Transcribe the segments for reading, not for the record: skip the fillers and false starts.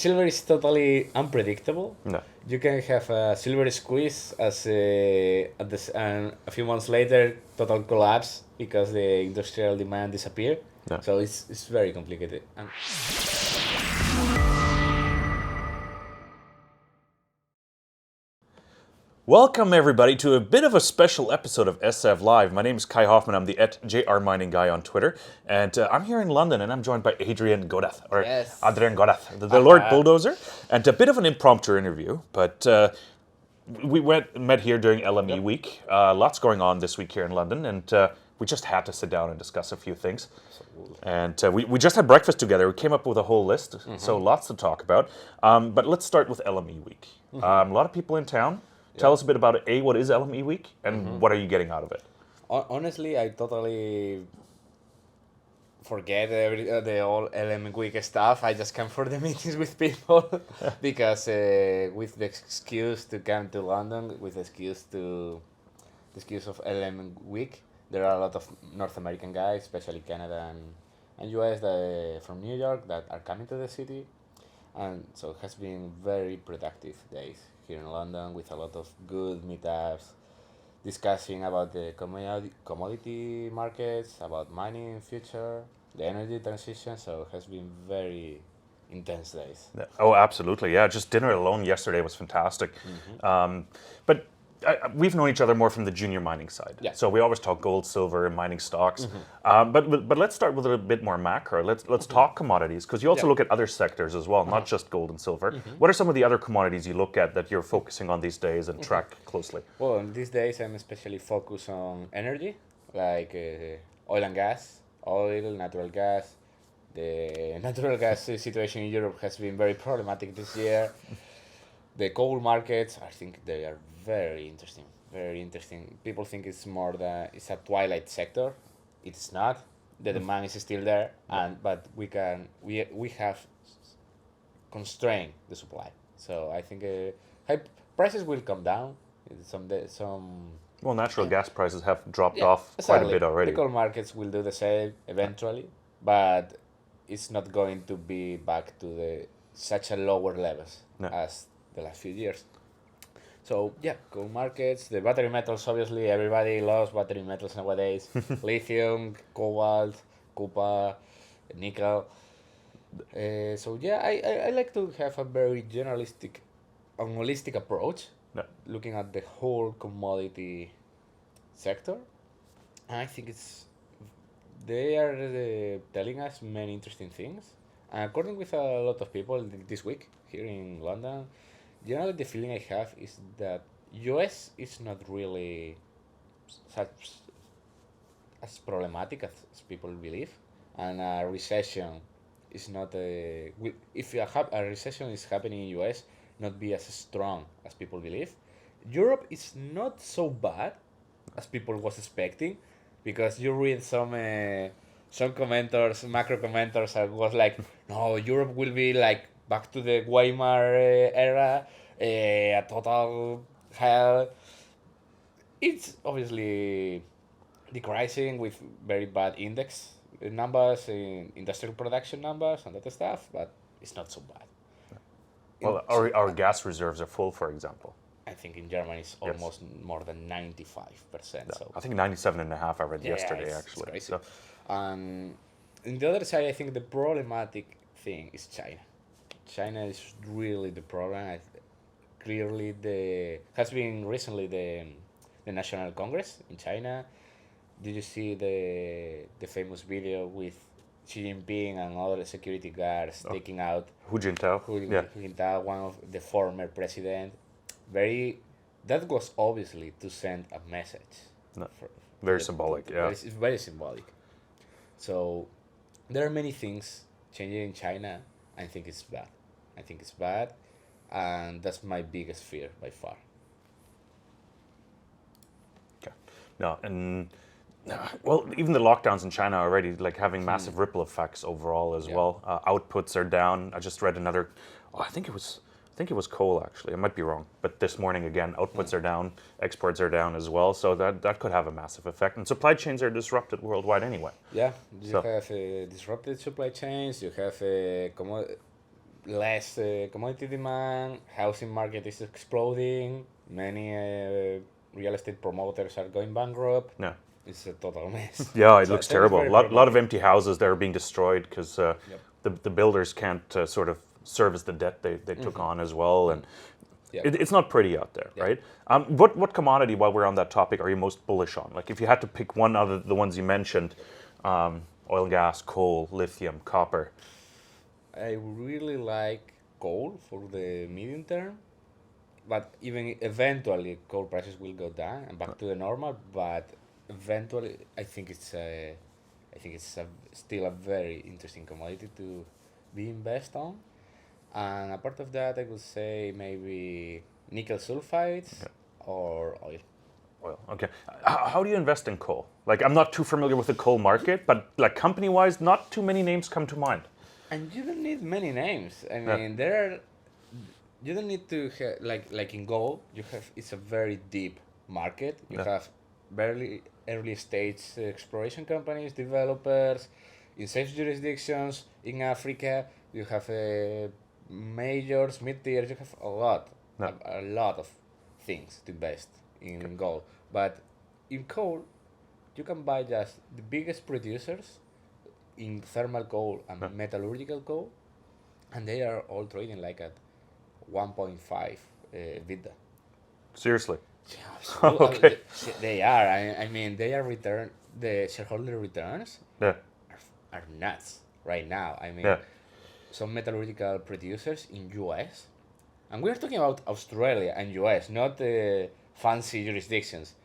silver is totally unpredictable. No. You can have a silver squeeze and a few months later, total collapse because the industrial demand disappeared. Yeah. So it's very complicated. Welcome everybody to a bit of a special episode of SF Live. My name is Kai Hoffmann. I'm the @JRMining guy on Twitter, and I'm here in London, and I'm joined by Adrián Godás, or Yes. Adrian Godas, the Lord Bulldozer, and a bit of an impromptu interview. But we met here during LME week. Lots going on this week here in London, and we just had to sit down and discuss a few things. And we just had breakfast together. We came up with a whole list, so lots to talk about. But let's start with LME week. A lot of people in town. Tell us a bit about it. What is LME week, and what are you getting out of it? Honestly, I totally forget the whole LME week stuff. I just come for the meetings with people because with the excuse to come to London, with the excuse of LME week, there are a lot of North American guys, especially Canada and US, from New York, that are coming to the city, and so it has been very productive days here in London with a lot of good meetups, discussing about the commodity markets, about mining future, the energy transition. So it has been very intense days. Oh, absolutely. Yeah, just dinner alone yesterday was fantastic. But we've known each other more from the junior mining side. Yeah. So we always talk gold, silver, and mining stocks. But let's start with a bit more macro. Let's talk commodities, because you also look at other sectors as well, not just gold and silver. What are some of the other commodities you look at that you're focusing on these days and track closely? Well, these days I'm especially focused on energy, like oil and gas, natural gas. The natural gas situation in Europe has been very problematic this year. The coal markets, I think they are very interesting. Very interesting. People think it's it's a twilight sector. It's not. The demand is still there, but we have constrained the supply. So I think prices will come down. Well, natural gas prices have dropped off quite a bit already. The coal markets will do the same eventually, but it's not going to be back to such a lower levels as the last few years. So coal markets, the battery metals, obviously everybody loves battery metals nowadays. Lithium, cobalt, copper, nickel. I like to have a very generalistic and holistic approach, looking at the whole commodity sector. And I think they are telling us many interesting things. And according with a lot of people this week here in London, generally the feeling I have is that US is not really such as problematic as people believe, and a recession is not if a recession is happening in US, not be as strong as people believe. Europe is not so bad as people was expecting, because you read some commenters, macro commenters, and was like, no, Europe will be like back to the Weimar era, a total hell. It's obviously decreasing with very bad index numbers, in industrial production numbers and that stuff, but it's not so bad. Well, our gas reserves are full, for example. I think in Germany it's almost more than 95%. So I think 97.5 I read yesterday, actually. Crazy. So. On the other side, I think the problematic thing is China. China is really the problem. Clearly, has been recently the National Congress in China. Did you see the famous video with Xi Jinping and other security guards taking out Hu Jintao? Hu Jintao, one of the former president? That was obviously to send a message. Very symbolic, It's very symbolic. So there are many things changing in China. I think it's bad. And that's my biggest fear by far. Okay. No, and well, even the lockdowns in China are already like having massive ripple effects overall as well. Outputs are down. I just read another. I think it was coal, actually. I might be wrong, but this morning again, outputs are down, exports are down as well. So that could have a massive effect. And supply chains are disrupted worldwide anyway. Yeah, you have disrupted supply chains. You have less commodity demand, housing market is exploding, many real estate promoters are going bankrupt. Yeah. It's a total mess. Yeah, it looks terrible. A lot of problematic. empty houses that are being destroyed because the builders can't sort of service the debt they took on as well. And it's not pretty out there, right? What commodity, while we're on that topic, are you most bullish on? Like if you had to pick one out of the ones you mentioned, oil and gas, coal, lithium, copper. I really like coal for the medium term, but even eventually coal prices will go down and back to the normal. But eventually, I think it's still a very interesting commodity to be invest on. And apart of that, I would say maybe nickel sulfides or oil. Oil. Okay. How do you invest in coal? Like I'm not too familiar with the coal market, but like company-wise, not too many names come to mind. And you don't need many names. I mean, you don't need to like in gold. It's a very deep market. You have very early stage exploration companies, developers in safe jurisdictions in Africa. You have majors, mid tiers. You have a lot of things to invest in gold. But in coal, you can buy just the biggest producers in thermal coal and metallurgical coal, and they are all trading like at 1.5 EBITDA. Seriously? Yeah, okay. They are. I mean, the shareholder returns are nuts right now. I mean, some metallurgical producers in US, and we're talking about Australia and US, not fancy jurisdictions.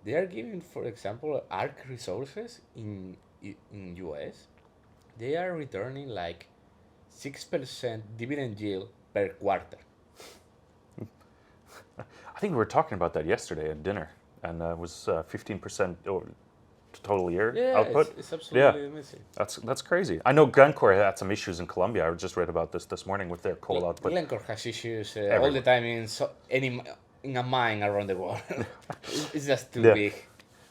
They are giving, for example, ARC resources in US. They are returning like 6% dividend yield per quarter. I think we were talking about that yesterday at dinner, and it was 15% total year output. It's absolutely amazing. That's crazy. I know Glencore had some issues in Colombia. I just read about this morning with their coal output. Glencore has issues all the time in a mine around the world. It's just too big.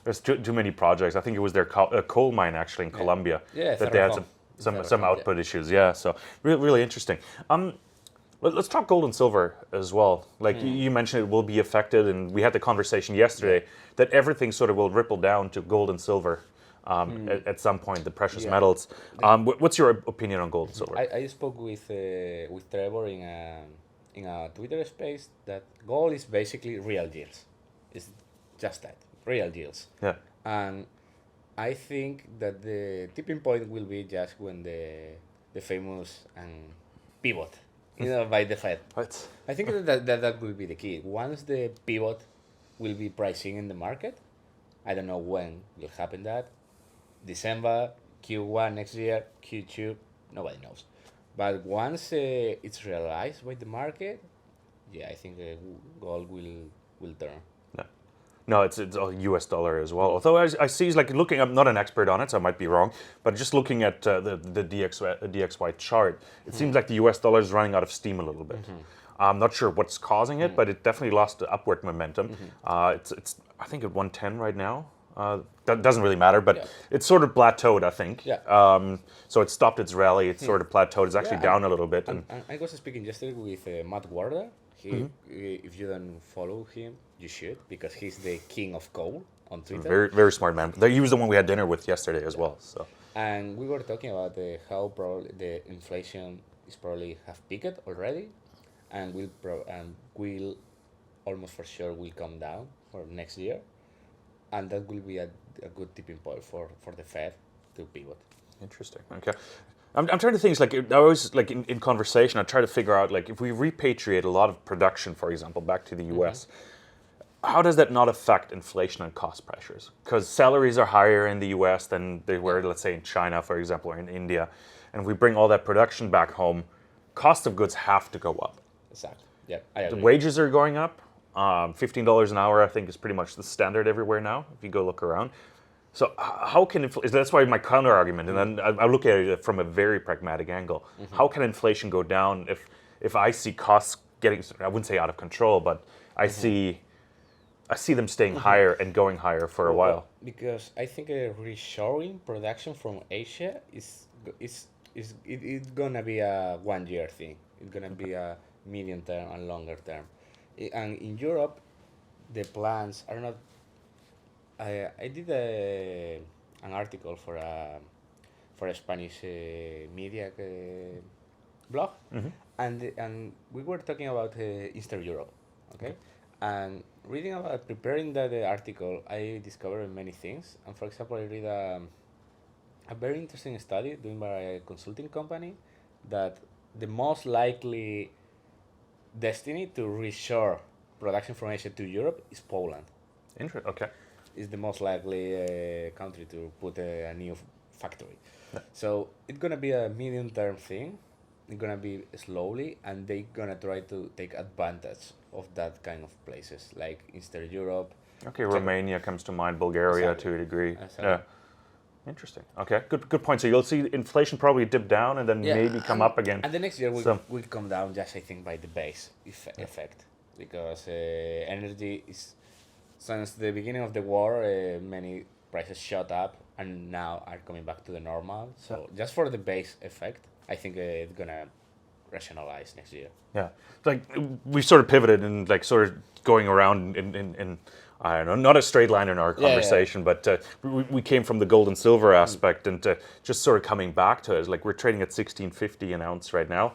There's too many projects. I think it was their coal mine actually in Colombia that they had some output issues. Yeah, so really interesting. Let's talk gold and silver as well. Like you mentioned, it will be affected, and we had the conversation yesterday that everything sort of will ripple down to gold and silver at some point, the precious metals. What's your opinion on gold and silver? I spoke with Trevor in a Twitter space that gold is basically real yields. It's just that, real yields. Yeah. And I think that the tipping point will be just when the famous pivot. By the Fed. What? I think that will be the key. Once the pivot will be pricing in the market, I don't know when will happen that. December, Q1 next year, Q2, nobody knows. But once it's realized by the market, I think gold will turn. No, it's a US dollar as well. Although I see, like looking, I'm not an expert on it, so I might be wrong, but just looking at the DXY chart, it seems like the US dollar is running out of steam a little bit. I'm not sure what's causing it, but it definitely lost upward momentum. It's I think at 110 right now. That doesn't really matter, but it's sort of plateaued, I think. So it stopped its rally. It's sort of plateaued. It's actually down a little bit. And I was speaking yesterday with Matt Warda. If you don't follow him, you should, because he's the king of coal on Twitter. Very, very smart man. He was the one we had dinner with yesterday as well. So. And we were talking about how probably the inflation is probably have peaked already, and will almost for sure will come down for next year, and that will be a good tipping point for the Fed to pivot. Interesting. Okay. I'm trying to think, like, I always, like, in conversation, I try to figure out, like, if we repatriate a lot of production, for example, back to the US, how does that not affect inflation and cost pressures? Because salaries are higher in the US than they were, let's say, in China, for example, or in India. And if we bring all that production back home, cost of goods have to go up. Exactly. Yeah, I agree. The wages are going up. $15 an hour, I think, is pretty much the standard everywhere now, if you go look around. So how can that's why my counter argument, and then I look at it from a very pragmatic angle. How can inflation go down if I see costs getting, I wouldn't say out of control, but I see them staying higher and going higher for a while? Because I think reshoring production from Asia is gonna be a 1 year thing. It's gonna be a medium term and longer term. And in Europe, the plans are not. I did an article for a Spanish media blog, and we were talking about Eastern Europe, okay? And reading about preparing that article, I discovered many things. And for example, I read a very interesting study done by a consulting company that the most likely destiny to reshore production from Asia to Europe is Poland. Interesting. Okay. Is the most likely country to put a new factory. Yeah. So it's gonna be a medium-term thing. It's gonna be slowly, and they're gonna try to take advantage of that kind of places, like Eastern Europe. Okay, Romania comes to mind, Bulgaria to a degree. Exactly. Yeah. Interesting. Okay, good point. So you'll see inflation probably dip down and then maybe come up again. And the next year will come down just, I think, by the base effect. Because energy is, since the beginning of the war, many prices shot up and now are coming back to the normal. So just for the base effect, I think it's going to rationalize next year. Yeah. Like we've sort of pivoted and like sort of going around in I don't know, not a straight line in our conversation, but we came from the gold and silver aspect and just sort of coming back to it. Like we're trading at $16.50 an ounce right now.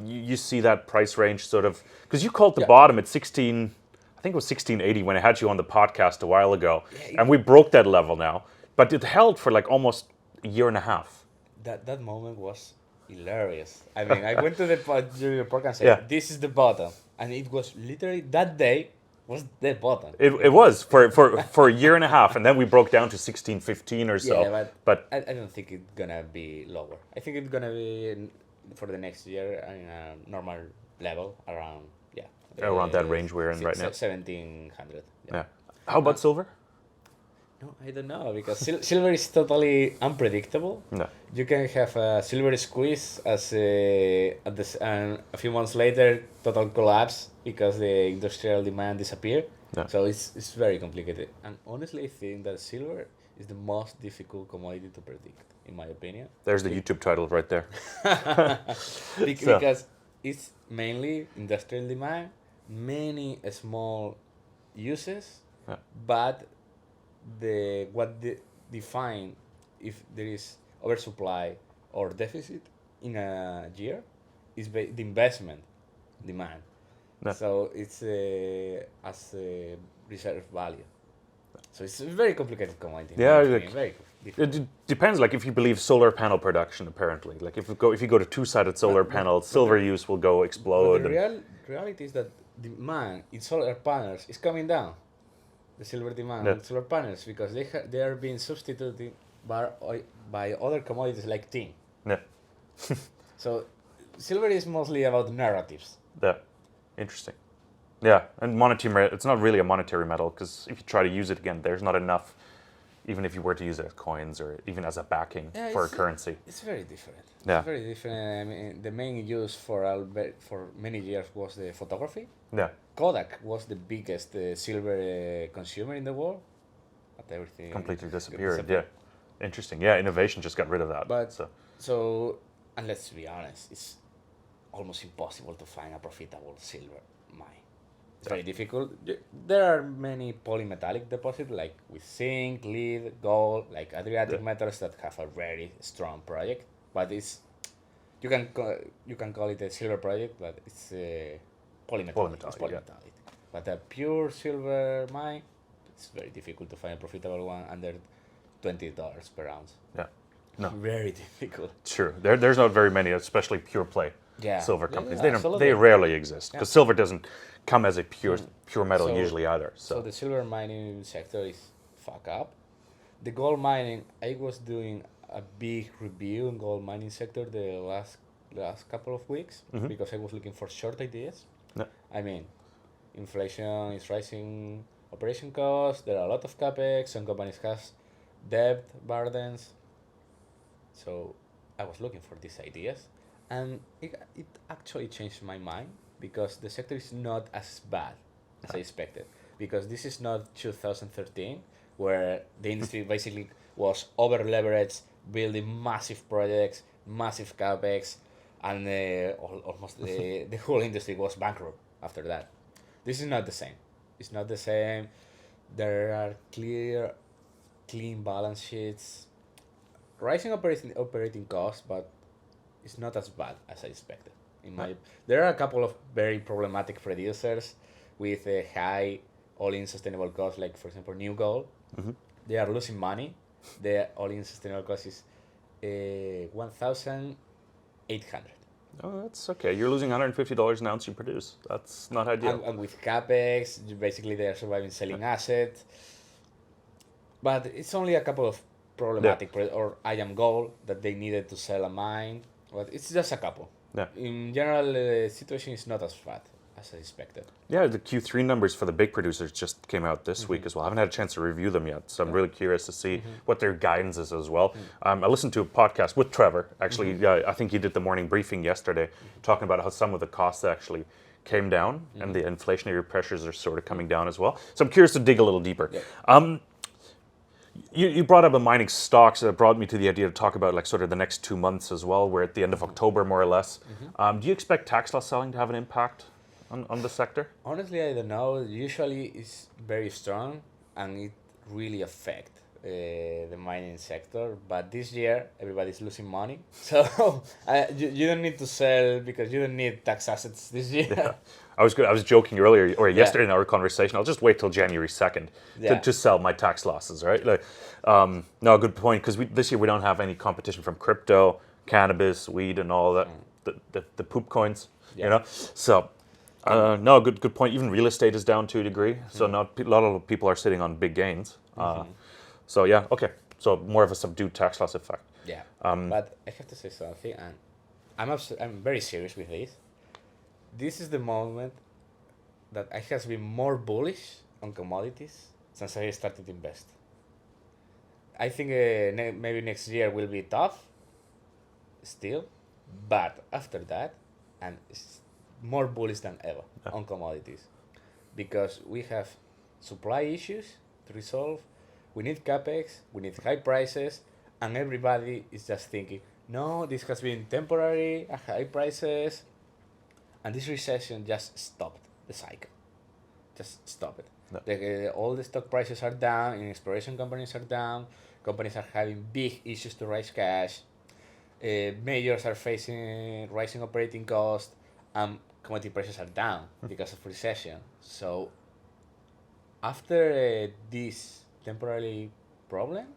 You see that price range sort of, because you called the bottom at 16, I think it was 16.80 when I had you on the podcast a while ago. Yeah, and we broke that level now, but it held for like almost a year and a half. That moment was hilarious. I mean, I went to the podcast and said, this is the bottom. And it was literally that day was the bottom. It was for a year and a half, and then we broke down to 16.15 or so. Yeah, but I don't think it's gonna be lower. I think it's gonna be for the next year in a normal level around around that range we're in right now. 1700. Yeah. How about silver? No, I don't know, because silver is totally unpredictable. No. You can have a silver squeeze as a few months later, total collapse because the industrial demand disappeared. No. So it's very complicated. And honestly, I think that silver is the most difficult commodity to predict, in my opinion. There's the YouTube title right there. Because it's mainly industrial demand, many small uses, but define if there is oversupply or deficit in a year is the investment demand. No. So it's as a reserve value. So it's a very complicated commodity. Yeah, it depends. Like if you believe solar panel production, apparently, like if you go to two-sided solar panels, silver use will go explode. But the reality is that demand in solar panels is coming down. The silver demand on solar panels, because they are being substituted by other commodities like tin. Yeah. So silver is mostly about narratives. Yeah. Interesting. Yeah, and it's not really a monetary metal, because if you try to use it again, there's not enough, even if you were to use it as coins or even as a backing for a currency. It's very different. Yeah. It's very different. I mean, the main use for many years was the photography. Yeah. Kodak was the biggest silver consumer in the world, but everything completely disappeared. Yeah, interesting. Yeah, innovation just got rid of that. But so, and let's be honest, it's almost impossible to find a profitable silver mine. It's very difficult. There are many polymetallic deposits, like with zinc, lead, gold, like Adriatic metals that have a very strong project. But it's you can call it a silver project, but it's polymetallic. It's polymetallic. But a pure silver mine, it's very difficult to find a profitable one under $20 per ounce. Yeah, no, very difficult. True. There's not very many, especially pure play silver companies. They rarely exist because silver doesn't come as a pure metal usually either. So the silver mining sector is fucked up. The gold mining, I was doing a big review in gold mining sector the last couple of weeks because I was looking for short ideas. No. I mean, inflation is rising operation costs. There are a lot of capex. Some companies have debt burdens. So I was looking for these ideas, and it actually changed my mind because the sector is not as bad as I expected. Because this is not 2013, where the industry basically was over leveraged, building massive projects, massive capex, and almost the whole industry was bankrupt after that. This is not the same. It's not the same. There are clean balance sheets, rising operating costs, but it's not as bad as I expected. There are a couple of very problematic producers with a high all-in sustainable cost, like for example New Gold. They are losing money. The all-in sustainable cost is 1,800. Oh, that's okay. You're losing $150 an ounce you produce. That's not ideal. And with capex, basically they are surviving selling assets. But it's only a couple of problematic or IAM Gold that they needed to sell a mine. But it's just a couple. In general, the situation is not as bad as I expected. Yeah, the Q3 numbers for the big producers just came out this week as well. I haven't had a chance to review them yet, so I'm really curious to see what their guidance is as well. I listened to a podcast with Trevor, actually. I think he did the morning briefing yesterday, talking about how some of the costs actually came down and the inflationary pressures are sort of coming down as well. So I'm curious to dig a little deeper. You brought up the mining stocks. That brought me to the idea to talk about like sort of the next 2 months as well. We're at the end of October, more or less. Do you expect tax loss selling to have an impact on the sector? Honestly, I don't know. Usually it's very strong and it really affects the mining sector. But this year, everybody's losing money. So you don't need to sell because you don't need tax assets this year. Yeah. I was joking earlier or yesterday in our conversation. I'll just wait till January 2nd to sell my tax losses, right? Like, no, good point, because this year we don't have any competition from crypto, cannabis, weed, and all that, the poop coins, you know. So, no, good point. Even real estate is down to a degree. So now a lot of people are sitting on big gains. So yeah, okay. So more of a subdued tax loss effect. Yeah, but I have to say something, and I'm very serious with this. This is the moment that I have been more bullish on commodities since I started to invest. I think maybe next year will be tough still, but after that, I'm more bullish than ever on commodities because we have supply issues to resolve. We need capex, we need high prices, and everybody is just thinking, no, this has been temporary, high prices. And this recession just stopped the cycle. Just stop it. No. All the stock prices are down, and exploration companies are down. Companies are having big issues to raise cash. Majors are facing rising operating costs, and commodity prices are down because of recession. So after this temporary problem,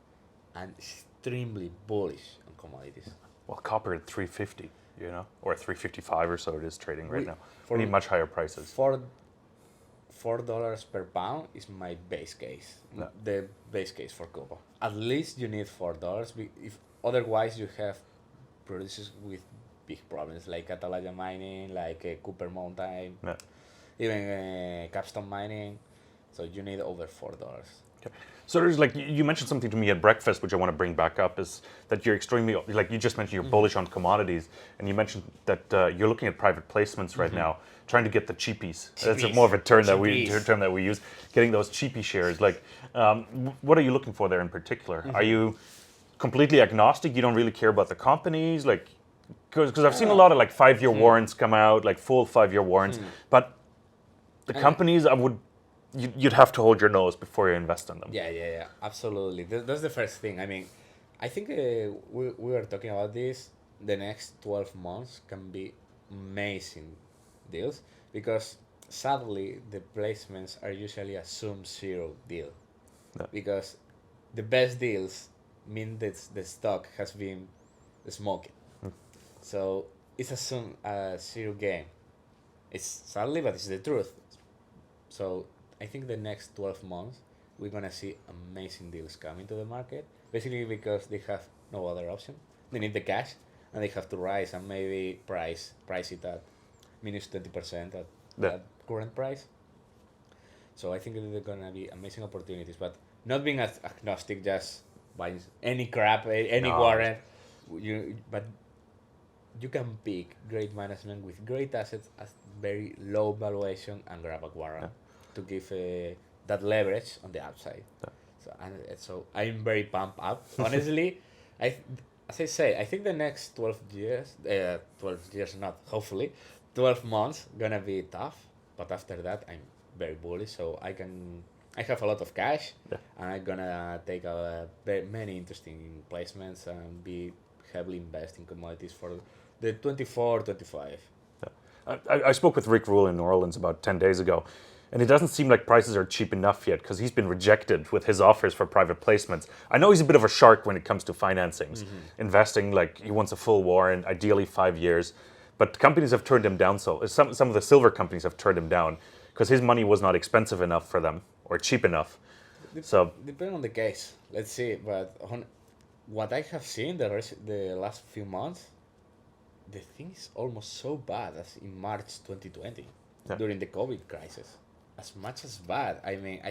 I'm extremely bullish on commodities. Well, copper at 350. You know, or 355 or so it is trading right now. We need much higher prices. $4 per pound is my base case. No. The base case for copper. At least you need $4. If otherwise you have producers with big problems like Atalaya mining, like Copper Mountain, even Capstone mining. So you need over $4. Okay. So there's like, you mentioned something to me at breakfast, which I want to bring back up, is that you're extremely, like you just mentioned, you're bullish on commodities, and you mentioned that you're looking at private placements right now, trying to get the cheapies. That's more of a term that we use, getting those cheapie shares. Like, what are you looking for there in particular? Are you completely agnostic? You don't really care about the companies, like, because I've seen a lot of like 5-year warrants come out, like full 5-year warrants, but the companies you'd have to hold your nose before you invest in them. Yeah, absolutely. That's the first thing. I mean, I think we were talking about this. The next 12 months can be amazing deals because sadly the placements are usually a sum zero deal because the best deals mean that the stock has been smoking. So it's a zero game. It's sadly, but it's the truth. So I think the next 12 months, we're going to see amazing deals coming to the market, basically because they have no other option. They need the cash, and they have to rise and maybe price it at minus 20% at current price. So I think there are going to be amazing opportunities, but not being agnostic, just buying any crap, any warrant. But you can pick great management with great assets at very low valuation and grab a warrant. To give that leverage on the upside. So I'm very pumped up. Honestly, as I say, I think the next 12 years, 12 years not, hopefully, 12 months gonna be tough. But after that, I'm very bullish, so I have a lot of cash, and I'm gonna take many interesting placements and be heavily invest in commodities for the 24, 25. I spoke with Rick Rule in New Orleans about 10 days ago, and it doesn't seem like prices are cheap enough yet because he's been rejected with his offers for private placements. I know he's a bit of a shark when it comes to financings, investing, like he wants a full warrant, ideally 5 years, but companies have turned him down. So some of the silver companies have turned him down because his money was not expensive enough for them or cheap enough. So depending on the case, let's see. But on what I have seen the last few months, the thing is almost so bad as in March 2020 during the COVID crisis. As much as bad. I mean,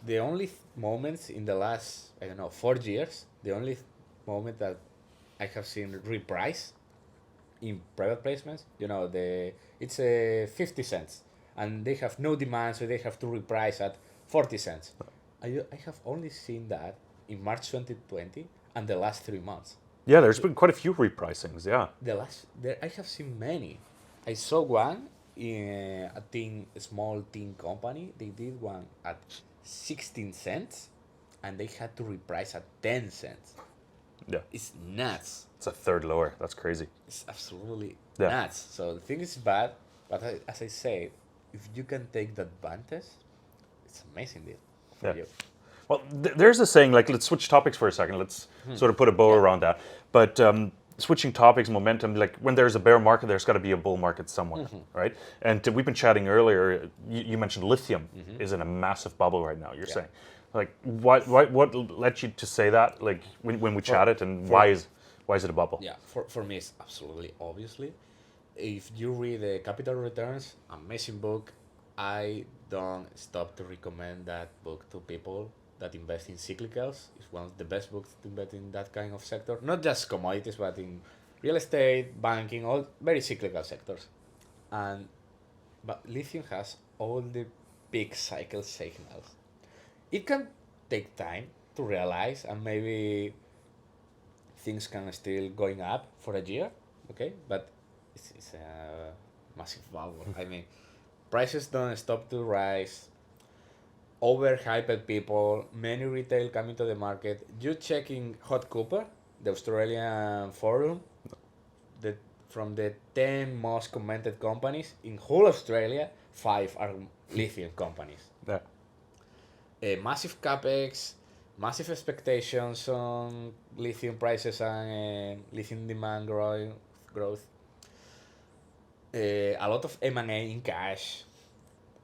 the only moments in the last 4 years, the only moment that I have seen reprice in private placements, it's 50 cents, and they have no demand, so they have to reprice at 40 cents. I have only seen that in March 2020 and the last 3 months. Yeah, there's been quite a few repricings. Yeah, I have seen many. I saw one in a small teen company. They did one at 16 cents, and they had to reprice at 10 cents. Yeah, it's nuts. It's a third lower. That's crazy. It's absolutely nuts. So the thing is bad, but as I say, if you can take the advantage, it's amazing deal for you. Well, there's a saying, like, let's switch topics for a second. Let's sort of put a bow around that. But switching topics, momentum, like when there's a bear market, there's got to be a bull market somewhere, right? And we've been chatting earlier, you mentioned lithium is in a massive bubble right now, you're saying. Like, what led you to say that, like, when we chatted, and why is it a bubble? Yeah, for me, it's absolutely obviously. If you read the Capital Returns, amazing book, I don't stop to recommend that book to people that invest in cyclicals. It's one of the best books to invest in that kind of sector. Not just commodities, but in real estate, banking, all very cyclical sectors. But lithium has all the big cycle signals. It can take time to realize, and maybe things can still going up for a year, okay? But it's a massive bubble. I mean, prices don't stop to rise. Overhyped people, many retail coming to the market. You checking Hot Cooper, the Australian forum, from the 10 most commented companies in whole Australia, 5 are lithium companies. Yeah. Massive capex, massive expectations on lithium prices and lithium demand growth. A lot of M&A in cash.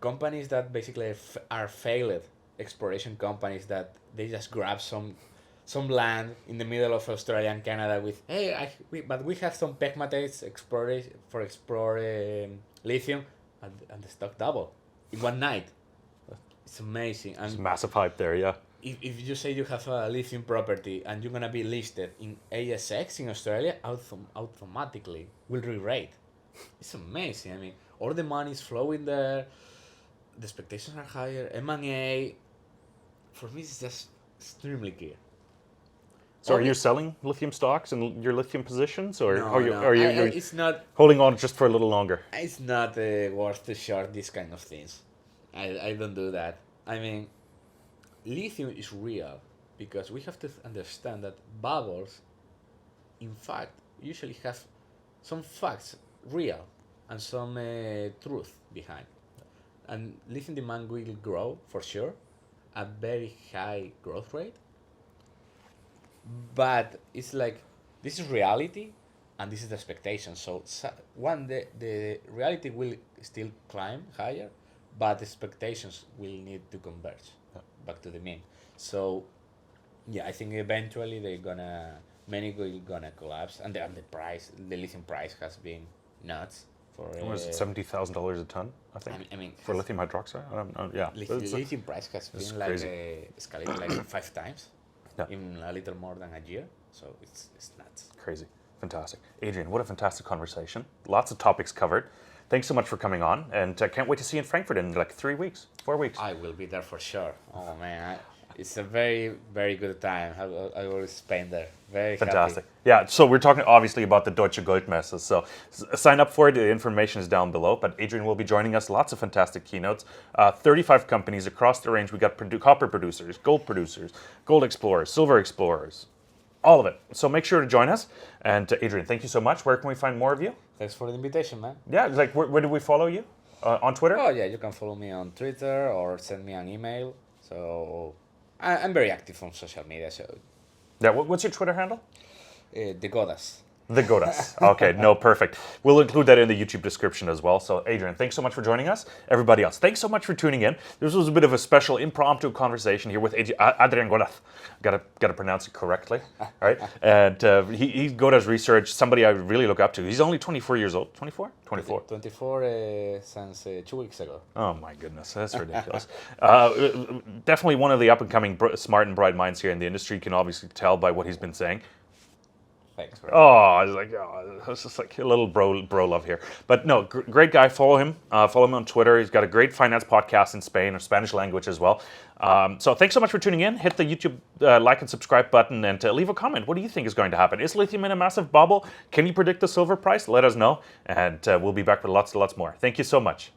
Companies that basically are failed exploration companies that they just grab some land in the middle of Australia and Canada with, but we have some pegmatites explore lithium, and the stock double in one night. It's amazing. And it's massive hype there, yeah. If you say you have a lithium property and you're gonna be listed in ASX in Australia, automatically will re-rate. It's amazing. I mean, all the money is flowing there. The expectations are higher. M&A, for me, it's just extremely clear. So are you selling lithium stocks and your lithium positions, or no. It's not holding on just for a little longer? It's not worth to short these kind of things. I don't do that. I mean, lithium is real because we have to understand that bubbles, in fact, usually have some facts real and some truth behind. And lithium demand will grow for sure, a very high growth rate. But it's like, this is reality and this is the expectation. So one day the reality will still climb higher, but expectations will need to converge back to the mean. So yeah, I think eventually many will gonna collapse, and the lithium price has been nuts. What was it, $70,000 a ton? I think. I mean, for lithium hydroxide. Yeah. Lithium price has been like escalated like 5 times in a little more than a year. So it's nuts. Crazy, fantastic, Adrian. What a fantastic conversation. Lots of topics covered. Thanks so much for coming on, and I can't wait to see you in Frankfurt in like 3 weeks, 4 weeks. I will be there for sure. Oh man, It's a very, very good time. I always spend there. Very Fantastic. happy. Yeah, so we're talking obviously about the DEUTSCHE GOLDMESSE. So sign up for it. The information is down below. But Adrian will be joining us. Lots of fantastic keynotes. 35 companies across the range. We got copper producers, gold explorers, silver explorers, all of it. So make sure to join us. And Adrian, thank you so much. Where can we find more of you? Thanks for the invitation, man. Yeah, like where do we follow you? On Twitter? Oh, yeah, you can follow me on Twitter or send me an email. So I'm very active on social media. So Yeah, what's your Twitter handle? the Godas. The Godas. Okay, no, perfect. We'll include that in the YouTube description as well. So, Adrian, thanks so much for joining us. Everybody else, thanks so much for tuning in. This was a bit of a special impromptu conversation here with Adrian Godás. Gotta pronounce it correctly, right? And he's Godas Research, somebody I really look up to. He's only 24 years old. 24? 24. 24 since 2 weeks ago. Oh my goodness, that's ridiculous. Definitely one of the up-and-coming smart and bright minds here in the industry. You can obviously tell by what he's been saying. Thanks, bro. Oh, it's just like a little bro love here. But no, great guy. Follow him. Follow him on Twitter. He's got a great finance podcast in Spain or Spanish language as well. So thanks so much for tuning in. Hit the YouTube like and subscribe button and leave a comment. What do you think is going to happen? Is lithium in a massive bubble? Can you predict the silver price? Let us know. And we'll be back with lots and lots more. Thank you so much.